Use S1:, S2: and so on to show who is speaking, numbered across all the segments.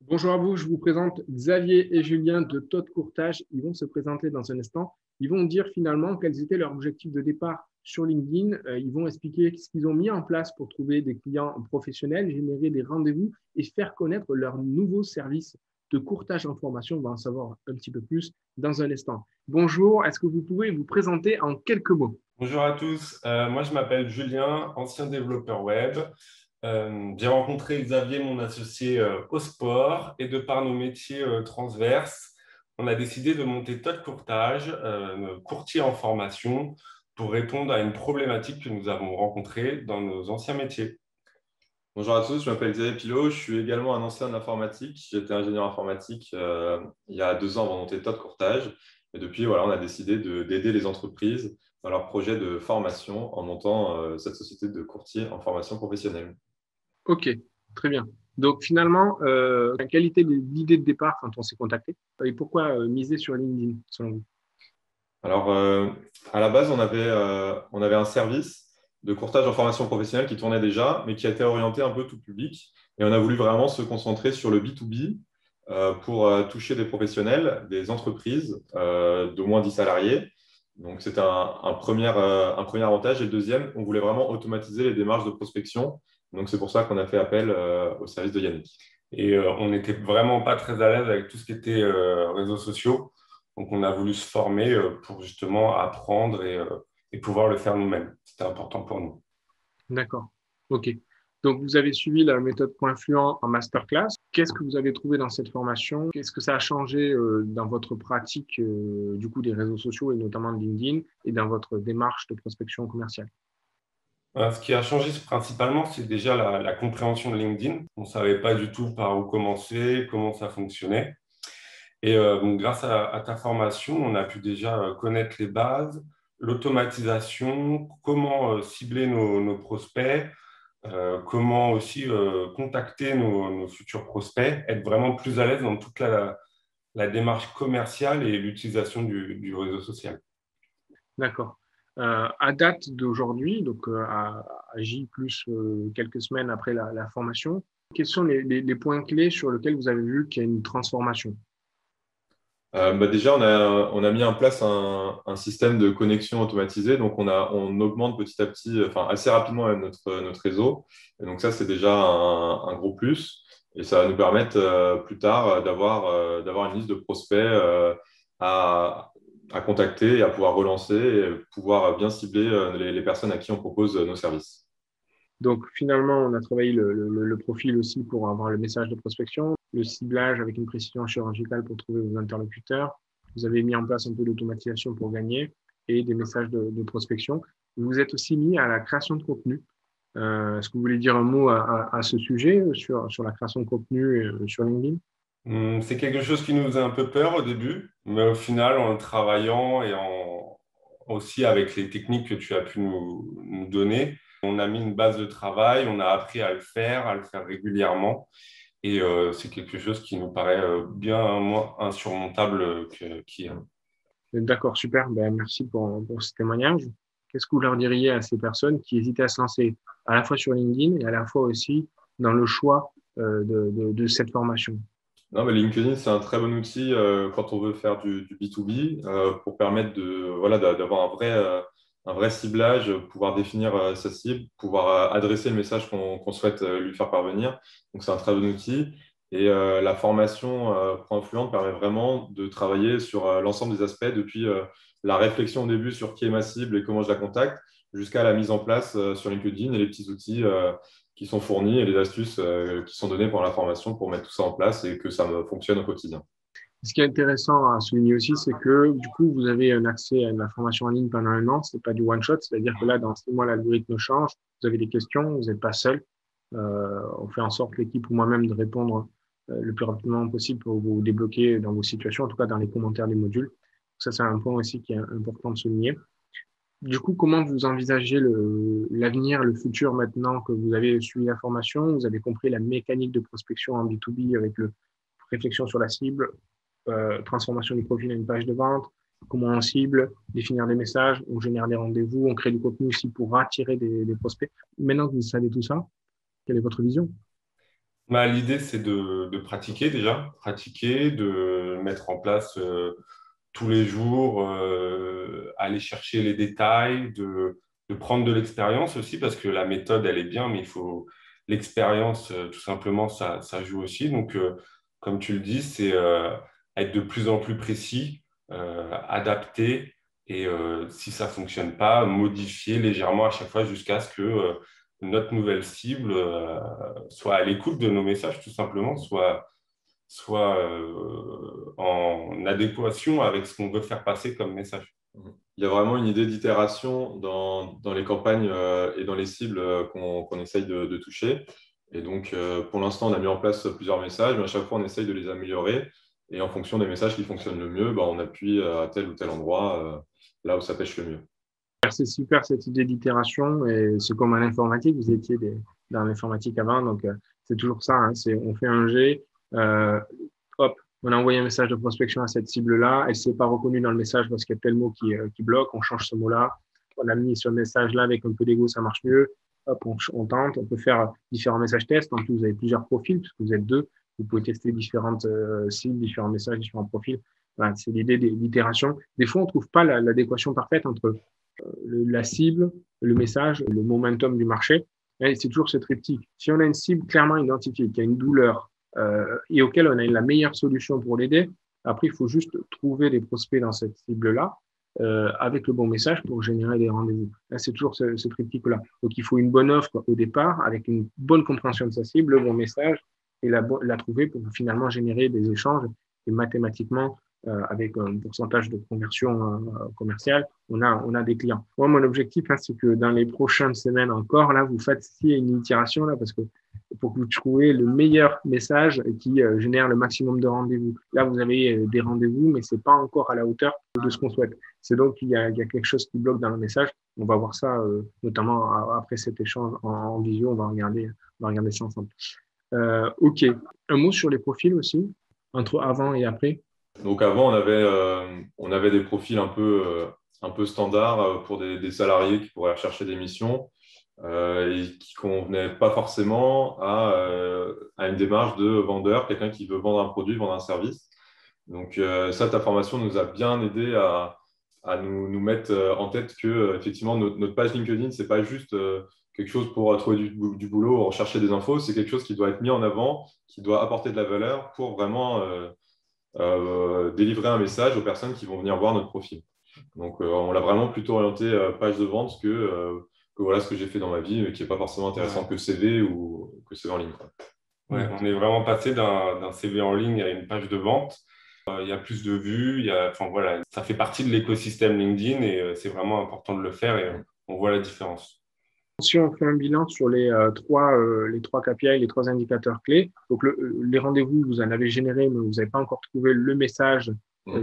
S1: Bonjour à vous, je vous présente Xavier et Julien de Todd Courtage. Ils vont se présenter dans un instant. Ils vont dire finalement quels étaient leurs objectifs de départ sur LinkedIn. Ils vont expliquer ce qu'ils ont mis en place pour trouver des clients professionnels, générer des rendez-vous et faire connaître leur nouveau service de courtage en formation. On va en savoir un petit peu plus dans un instant. Bonjour, est-ce que vous pouvez vous présenter en quelques mots?
S2: Bonjour à tous, moi je m'appelle Julien, ancien développeur web. J'ai rencontré Xavier, mon associé, au sport et de par nos métiers transverses, on a décidé de monter Todd Courtage, courtier en formation, pour répondre à une problématique que nous avons rencontrée dans nos anciens métiers.
S3: Bonjour à tous, je m'appelle Xavier Pilot, je suis également un ancien de l'informatique. J'étais ingénieur informatique il y a 2 ans avant de monter Todd Courtage. Et depuis, voilà, on a décidé d'aider les entreprises dans leurs projets de formation en montant cette société de courtier en formation professionnelle.
S1: Ok, très bien. Donc finalement, quelle était l'idée de départ quand on s'est contacté et pourquoi miser sur LinkedIn selon vous?
S3: Alors, à la base, on avait un service de courtage en formation professionnelle qui tournait déjà, mais qui a été orienté un peu tout public. Et on a voulu vraiment se concentrer sur le B2B pour toucher des professionnels, des entreprises d'au moins 10 salariés. Donc, c'était un premier avantage. Et le deuxième, on voulait vraiment automatiser les démarches de prospection. Donc, c'est pour ça qu'on a fait appel au service de Yannick.
S2: Et on n'était vraiment pas très à l'aise avec tout ce qui était réseaux sociaux. Donc on a voulu se former pour justement apprendre et pouvoir le faire nous-mêmes. C'était important pour nous.
S1: D'accord. Ok. Donc vous avez suivi la méthode Point Fluent en masterclass. Qu'est-ce que vous avez trouvé dans cette formation? Qu'est-ce que ça a changé dans votre pratique du coup des réseaux sociaux et notamment de LinkedIn et dans votre démarche de prospection commerciale?
S2: Ce qui a changé principalement, c'est déjà la compréhension de LinkedIn. On ne savait pas du tout par où commencer, comment ça fonctionnait. Et donc, grâce à ta formation, on a pu déjà connaître les bases, l'automatisation, comment cibler nos prospects, comment aussi contacter nos futurs prospects, être vraiment plus à l'aise dans toute la démarche commerciale et l'utilisation du réseau social.
S1: D'accord. À date d'aujourd'hui, donc à J plus quelques semaines après la formation, quels sont les points clés sur lesquels vous avez vu qu'il y a une transformation?
S3: Déjà, on a mis en place un système de connexion automatisé. Donc, on augmente petit à petit, enfin assez rapidement même notre réseau. Et donc, ça, c'est déjà un gros plus. Et ça va nous permettre plus tard d'avoir une liste de prospects à, à contacter et à pouvoir relancer et pouvoir bien cibler les personnes à qui on propose nos services.
S1: Donc finalement, on a travaillé le profil aussi pour avoir le message de prospection, le ciblage avec une précision chirurgicale pour trouver vos interlocuteurs. Vous avez mis en place un peu d'automatisation pour gagner et des messages de prospection. Vous vous êtes aussi mis à la création de contenu. Est-ce que vous voulez dire un mot à ce sujet sur la création de contenu sur LinkedIn?
S2: C'est quelque chose qui nous faisait un peu peur au début, mais au final, en le travaillant et aussi avec les techniques que tu as pu nous donner, on a mis une base de travail, on a appris à le faire régulièrement. Et c'est quelque chose qui nous paraît bien moins insurmontable qu'hier.
S1: D'accord, super. Ben, merci pour ce témoignage. Qu'est-ce que vous leur diriez à ces personnes qui hésitaient à se lancer à la fois sur LinkedIn et à la fois aussi dans le choix de cette formation?
S3: Non, mais LinkedIn, c'est un très bon outil quand on veut faire du B2B pour permettre d'avoir un vrai ciblage, pouvoir définir sa cible, pouvoir adresser le message qu'on souhaite lui faire parvenir. Donc, c'est un très bon outil. Et la formation Pro Influente permet vraiment de travailler sur l'ensemble des aspects, depuis la réflexion au début sur qui est ma cible et comment je la contacte, jusqu'à la mise en place sur LinkedIn et les petits outils qui sont fournis et les astuces qui sont données pendant la formation pour mettre tout ça en place et que ça me fonctionne au quotidien.
S1: Ce qui est intéressant à souligner aussi, c'est que du coup, vous avez un accès à la formation en ligne pendant un an. C'est pas du one shot, c'est-à-dire que là, dans 6 mois, l'algorithme change. Vous avez des questions, vous n'êtes pas seul. On fait en sorte, l'équipe ou moi-même, de répondre le plus rapidement possible pour vous débloquer dans vos situations, en tout cas dans les commentaires des modules. Ça, c'est un point aussi qui est important de souligner. Du coup, comment vous envisagez l'avenir, le futur maintenant que vous avez suivi la formation, vous avez compris la mécanique de prospection en B2B avec le réflexion sur la cible, transformation du profil à une page de vente, comment on cible, définir des messages, on génère des rendez-vous, on crée du contenu aussi pour attirer des prospects. Maintenant que vous savez tout ça, quelle est votre vision?
S2: Bah, l'idée, c'est de pratiquer déjà, pratiquer, de mettre en place tous les jours, aller chercher les détails, de prendre de l'expérience aussi, parce que la méthode, elle est bien, mais il faut l'expérience, tout simplement, ça joue aussi. Donc, comme tu le dis, c'est être de plus en plus précis, adapter, et si ça fonctionne pas, modifier légèrement à chaque fois jusqu'à ce que notre nouvelle cible soit à l'écoute de nos messages, tout simplement, soit en adéquation avec ce qu'on veut faire passer comme message.
S3: Il y a vraiment une idée d'itération dans les campagnes et dans les cibles qu'on essaye de toucher. Et donc, pour l'instant, on a mis en place plusieurs messages, mais à chaque fois, on essaye de les améliorer. Et en fonction des messages qui fonctionnent le mieux, bah, on appuie à tel ou tel endroit, là où ça pêche le mieux.
S1: C'est super cette idée d'itération et c'est comme en informatique, vous étiez dans l'informatique avant, donc c'est toujours ça, hein, on fait un G, euh, hop, on a envoyé un message de prospection à cette cible-là, elle s'est pas reconnue dans le message parce qu'il y a tel mot qui bloque, on change ce mot-là, on a mis ce message-là avec un peu d'ego, ça marche mieux, hop, on tente, on peut faire différents messages tests, en plus vous avez plusieurs profils puisque vous êtes deux, vous pouvez tester différentes cibles, différents messages, différents profils. Voilà, c'est l'idée d'itération. Des fois, on trouve pas l'adéquation parfaite entre la cible, le message, le momentum du marché. Et c'est toujours ce triptyque. Si on a une cible clairement identifiée, qui a une douleur et auquel on a la meilleure solution pour l'aider, après, il faut juste trouver des prospects dans cette cible-là avec le bon message pour générer des rendez-vous. Là, c'est toujours ce triptyque-là. Donc, il faut une bonne offre au départ avec une bonne compréhension de sa cible, le bon message et la trouver pour finalement générer des échanges et mathématiquement avec un pourcentage de conversion commerciale, on a des clients. Moi, mon objectif, hein, c'est que dans les prochaines semaines encore, là, vous fassiez une itération, là, parce que pour que vous trouviez le meilleur message qui génère le maximum de rendez-vous. Là, vous avez des rendez-vous, mais c'est pas encore à la hauteur de ce qu'on souhaite. C'est donc qu'il y a quelque chose qui bloque dans le message. On va voir ça, notamment après cet échange en visio, on va regarder ça ensemble. OK. Un mot sur les profils aussi, entre avant et après.
S3: Donc avant, on avait des profils un peu standards pour des salariés qui pourraient rechercher des missions et qui ne convenaient pas forcément à une démarche de vendeur, quelqu'un qui veut vendre un produit, vendre un service. Donc ça, ta formation nous a bien aidé à nous mettre en tête que effectivement notre page LinkedIn, ce n'est pas juste quelque chose pour trouver du boulot, rechercher des infos, c'est quelque chose qui doit être mis en avant, qui doit apporter de la valeur pour vraiment délivrer un message aux personnes qui vont venir voir notre profil. Donc, on l'a vraiment plutôt orienté page de vente que voilà ce que j'ai fait dans ma vie, mais qui n'est pas forcément intéressant que CV ou que CV en ligne.
S2: Ouais, on est vraiment passé d'un CV en ligne à une page de vente. Il y a plus de vues, enfin, voilà, ça fait partie de l'écosystème LinkedIn et c'est vraiment important de le faire et on voit la différence.
S1: Si on fait un bilan sur les trois KPI, les trois indicateurs clés, donc les rendez-vous, vous en avez généré, mais vous n'avez pas encore trouvé le message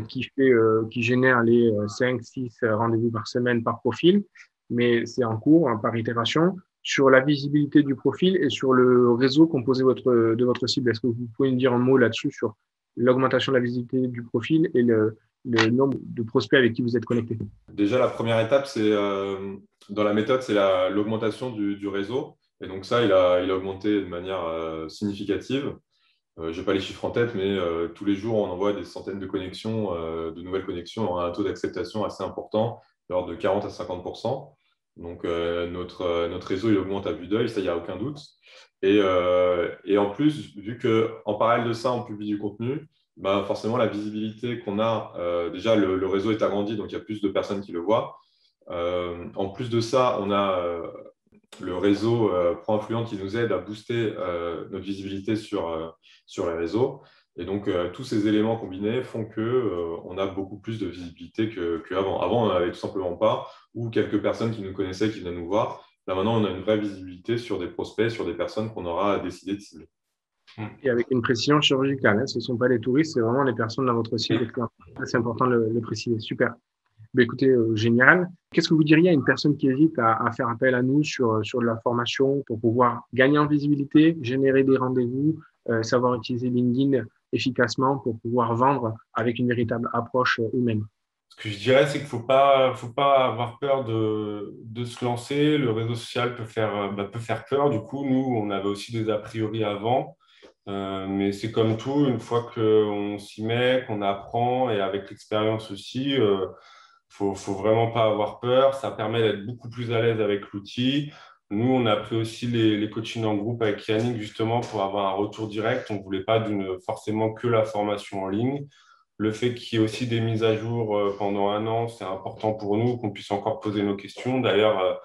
S1: qui génère les 5-6 rendez-vous par semaine par profil, mais c'est en cours, hein, par itération. Sur la visibilité du profil et sur le réseau composé de votre cible, est-ce que vous pouvez nous dire un mot là-dessus sur l'augmentation de la visibilité du profil et le nombre de prospects avec qui vous êtes connecté?
S3: Déjà, la première étape, dans la méthode, c'est l'augmentation du réseau. Et donc ça, il a augmenté de manière significative. Je n'ai pas les chiffres en tête, mais tous les jours, on envoie des centaines de connexions, de nouvelles connexions. On a un taux d'acceptation assez important, de l'ordre de 40 à 50%. Donc, notre réseau, il augmente à vue d'œil, ça, il n'y a aucun doute. Et en plus, vu qu'en parallèle de ça, on publie du contenu, bah, forcément, la visibilité qu'on a, déjà, le réseau est agrandi, donc il y a plus de personnes qui le voient. En plus de ça, on a le réseau Pro-Influent qui nous aide à booster notre visibilité sur les réseaux. Et donc, tous ces éléments combinés font qu'on a beaucoup plus de visibilité qu'avant. Avant, on n'en avait tout simplement pas, ou quelques personnes qui nous connaissaient, qui venaient nous voir. Là, maintenant, on a une vraie visibilité sur des prospects, sur des personnes qu'on aura décidé de cibler.
S1: Et avec une précision chirurgicale, hein. Ce ne sont pas les touristes, c'est vraiment les personnes dans votre cible. C'est important de le préciser. Super. Ben, écoutez, génial. Qu'est-ce que vous diriez à une personne qui hésite à faire appel à nous sur de la formation pour pouvoir gagner en visibilité, générer des rendez-vous, savoir utiliser LinkedIn efficacement pour pouvoir vendre avec une véritable approche humaine?
S2: Ce que je dirais, c'est qu'il ne faut pas avoir peur de se lancer. Le réseau social peut faire peur. Du coup, nous, on avait aussi des a priori avant. Mais c'est comme tout, une fois qu'on s'y met, qu'on apprend, et avec l'expérience aussi, faut vraiment pas avoir peur. Ça permet d'être beaucoup plus à l'aise avec l'outil. Nous, on a pris aussi les coachings en groupe avec Yannick, justement, pour avoir un retour direct. On ne voulait pas forcément que la formation en ligne. Le fait qu'il y ait aussi des mises à jour pendant un an, c'est important pour nous, qu'on puisse encore poser nos questions. D'ailleurs,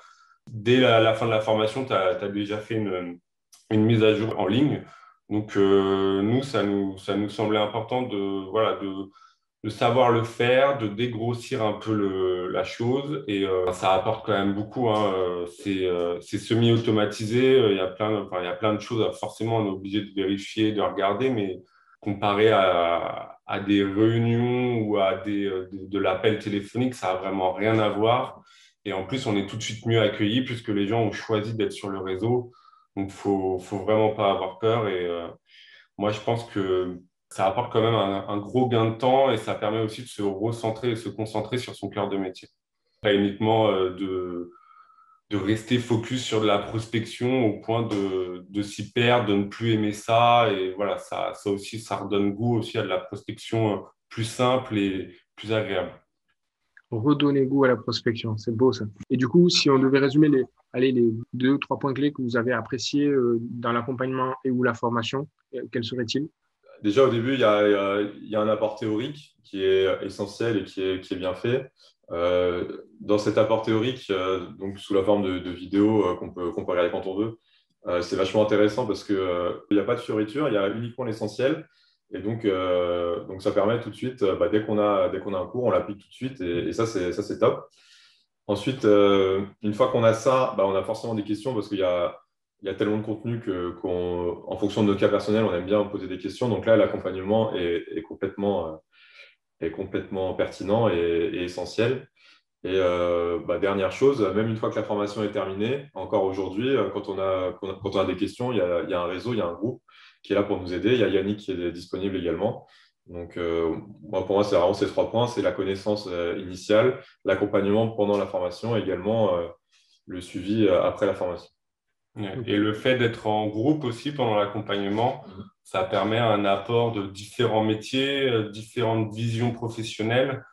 S2: dès la fin de la formation, tu as déjà fait une mise à jour en ligne. Donc, nous, ça nous semblait important voilà, de savoir le faire, de dégrossir un peu la chose. Et ça apporte quand même beaucoup, hein. C'est semi-automatisé. Enfin, il y a plein de choses. Forcément, on est obligé de vérifier, de regarder, mais comparé à des réunions ou à de l'appel téléphonique, ça n'a vraiment rien à voir. Et en plus, on est tout de suite mieux accueillis puisque les gens ont choisi d'être sur le réseau. Donc, faut vraiment pas avoir peur. Et moi, je pense que ça apporte quand même un gros gain de temps et ça permet aussi de se recentrer et se concentrer sur son cœur de métier. Pas uniquement de rester focus sur de la prospection au point de s'y perdre, de ne plus aimer ça. Et voilà, ça aussi, ça redonne goût aussi à de la prospection plus simple et plus agréable.
S1: Redonner goût à la prospection, c'est beau ça. Et du coup, si on devait résumer les 2 ou 3 points clés que vous avez appréciés dans l'accompagnement et ou la formation, quels seraient-ils?
S3: Déjà, au début, il y a un apport théorique qui est essentiel et qui est bien fait. Dans cet apport théorique, donc sous la forme de vidéos qu'on peut regarder quand on veut, c'est vachement intéressant parce qu'il n'y a pas de fioriture, il y a uniquement l'essentiel. Et donc ça permet tout de suite, dès qu'on a un cours, on l'applique tout de suite. Et ça, c'est top. Ensuite, une fois qu'on a ça, on a forcément des questions parce qu'il y a tellement de contenu qu'en fonction de nos cas personnels, on aime bien poser des questions. Donc là, l'accompagnement est complètement pertinent et essentiel. Et dernière chose, même une fois que la formation est terminée, encore aujourd'hui, quand on a des questions, il y a un réseau, il y a un groupe qui est là pour nous aider. Il y a Yannick qui est disponible également. Donc, pour moi, c'est vraiment ces 3 points. C'est la connaissance initiale, l'accompagnement pendant la formation et également le suivi après la formation.
S2: Et le fait d'être en groupe aussi pendant l'accompagnement, ça permet un apport de différents métiers, différentes visions professionnelles.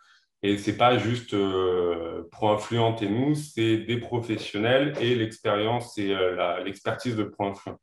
S2: Et ce n'est pas juste ProInfluent et nous, c'est des professionnels et l'expérience et l'expertise de ProInfluent.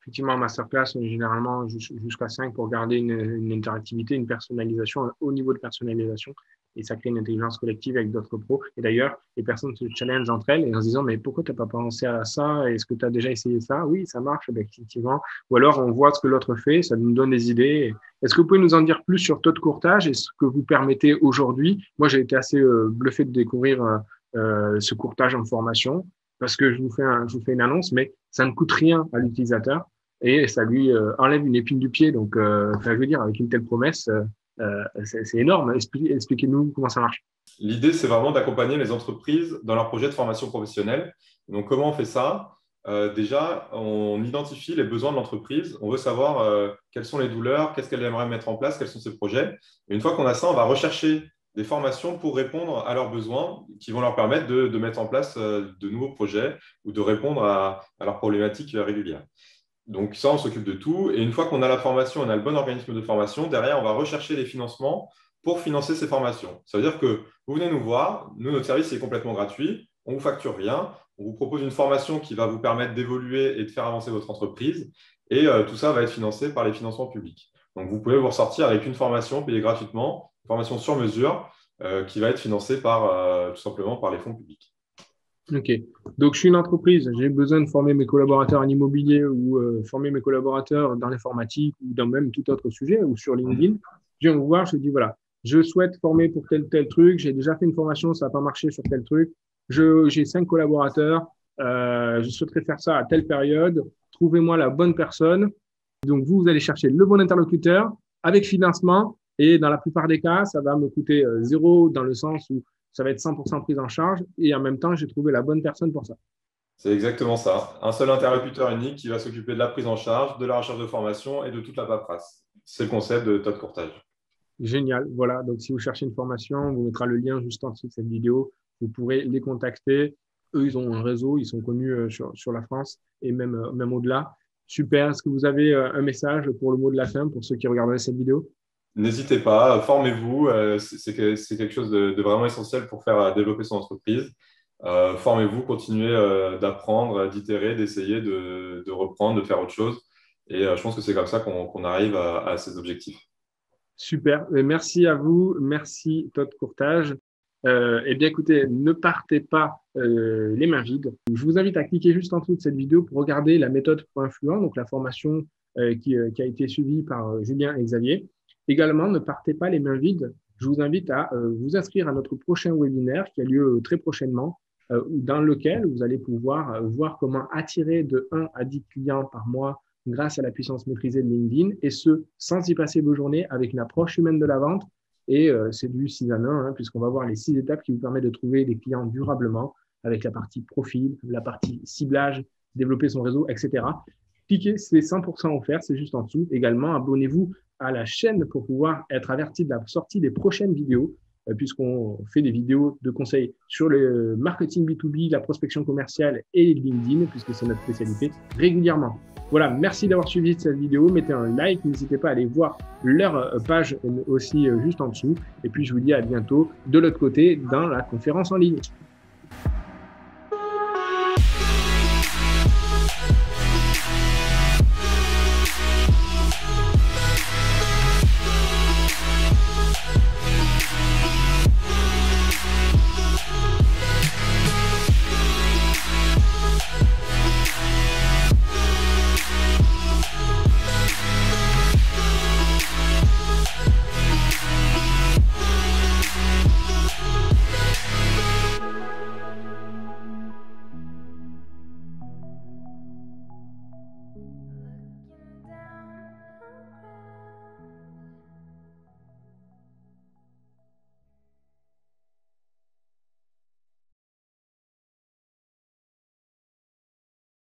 S1: Effectivement, en masterclass, on est généralement jusqu'à 5 pour garder une interactivité, une personnalisation, un haut niveau de personnalisation. Et ça crée une intelligence collective avec d'autres pros. Et d'ailleurs, les personnes se challengent entre elles en se disant, mais pourquoi tu n'as pas pensé à ça? Est-ce que tu as déjà essayé ça? Oui, ça marche, effectivement. Ou alors, on voit ce que l'autre fait, ça nous donne des idées. Est-ce que vous pouvez nous en dire plus sur Taux de Courtage et ce que vous permettez aujourd'hui? Moi, j'ai été assez bluffé de découvrir ce courtage en formation parce que je vous fais une annonce, mais ça ne coûte rien à l'utilisateur et ça lui enlève une épine du pied. Donc, je veux dire, avec une telle promesse, c'est énorme. Expliquez-nous comment ça marche.
S3: L'idée, c'est vraiment d'accompagner les entreprises dans leur projet de formation professionnelle. Donc, comment on fait ça? Déjà, on identifie les besoins de l'entreprise. On veut savoir quelles sont les douleurs, qu'est-ce qu'elle aimerait mettre en place, quels sont ses projets. Et une fois qu'on a ça, on va rechercher des formations pour répondre à leurs besoins qui vont leur permettre de mettre en place de nouveaux projets ou de répondre à leurs problématiques régulières. Donc ça, on s'occupe de tout. Et une fois qu'on a la formation, on a le bon organisme de formation, derrière, on va rechercher les financements pour financer ces formations. Ça veut dire que vous venez nous voir, nous, notre service est complètement gratuit, on ne vous facture rien, on vous propose une formation qui va vous permettre d'évoluer et de faire avancer votre entreprise. Et tout ça va être financé par les financements publics. Donc, vous pouvez vous ressortir avec une formation payée gratuitement, une formation sur mesure qui va être financée tout simplement par les fonds publics.
S1: Ok. Donc, je suis une entreprise, j'ai besoin de former mes collaborateurs en immobilier ou former mes collaborateurs dans l'informatique ou dans même tout autre sujet ou sur LinkedIn. Je viens vous voir, je dis voilà, je souhaite former pour tel truc, j'ai déjà fait une formation, ça n'a pas marché sur tel truc. J'ai 5 collaborateurs, je souhaiterais faire ça à telle période. Trouvez-moi la bonne personne. Donc, vous allez chercher le bon interlocuteur avec financement et dans la plupart des cas, ça va me coûter 0 dans le sens où ça va être 100% prise en charge et en même temps, j'ai trouvé la bonne personne pour ça.
S3: C'est exactement ça. Un seul interlocuteur unique qui va s'occuper de la prise en charge, de la recherche de formation et de toute la paperasse. C'est le concept de Taux de Courtage.
S1: Génial. Voilà. Donc, si vous cherchez une formation, on vous mettra le lien juste en dessous de cette vidéo. Vous pourrez les contacter. Eux, ils ont un réseau, ils sont connus sur la France et même au-delà. Super. Est-ce que vous avez un message pour le mot de la fin pour ceux qui regarderaient cette vidéo?
S3: N'hésitez pas, formez-vous. C'est quelque chose de vraiment essentiel pour faire développer son entreprise. Formez-vous, continuez d'apprendre, d'itérer, d'essayer, de reprendre, de faire autre chose. Et je pense que c'est comme ça qu'on arrive à ces objectifs.
S1: Super. Merci à vous. Merci, Todd Courtage. Eh bien, écoutez, ne partez pas les mains vides. Je vous invite à cliquer juste en dessous de cette vidéo pour regarder la méthode Pro-Influent, donc la formation qui a été suivie par Julien et Xavier. Également, ne partez pas les mains vides. Je vous invite à vous inscrire à notre prochain webinaire qui a lieu très prochainement, dans lequel vous allez pouvoir voir comment attirer de 1 à 10 clients par mois grâce à la puissance maîtrisée de LinkedIn, et ce, sans y passer vos journées, avec une approche humaine de la vente. Et c'est du 6 en 1, puisqu'on va voir les 6 étapes qui vous permettent de trouver des clients durablement, avec la partie profil, la partie ciblage, développer son réseau, etc. Cliquez, c'est 100% offert, c'est juste en dessous. Également, abonnez-vous à la chaîne pour pouvoir être averti de la sortie des prochaines vidéos, puisqu'on fait des vidéos de conseils sur le marketing B2B, la prospection commerciale et LinkedIn, puisque c'est notre spécialité, régulièrement. Voilà, merci d'avoir suivi cette vidéo. Mettez un like, n'hésitez pas à aller voir leur page aussi juste en dessous. Et puis, je vous dis à bientôt de l'autre côté dans la conférence en ligne.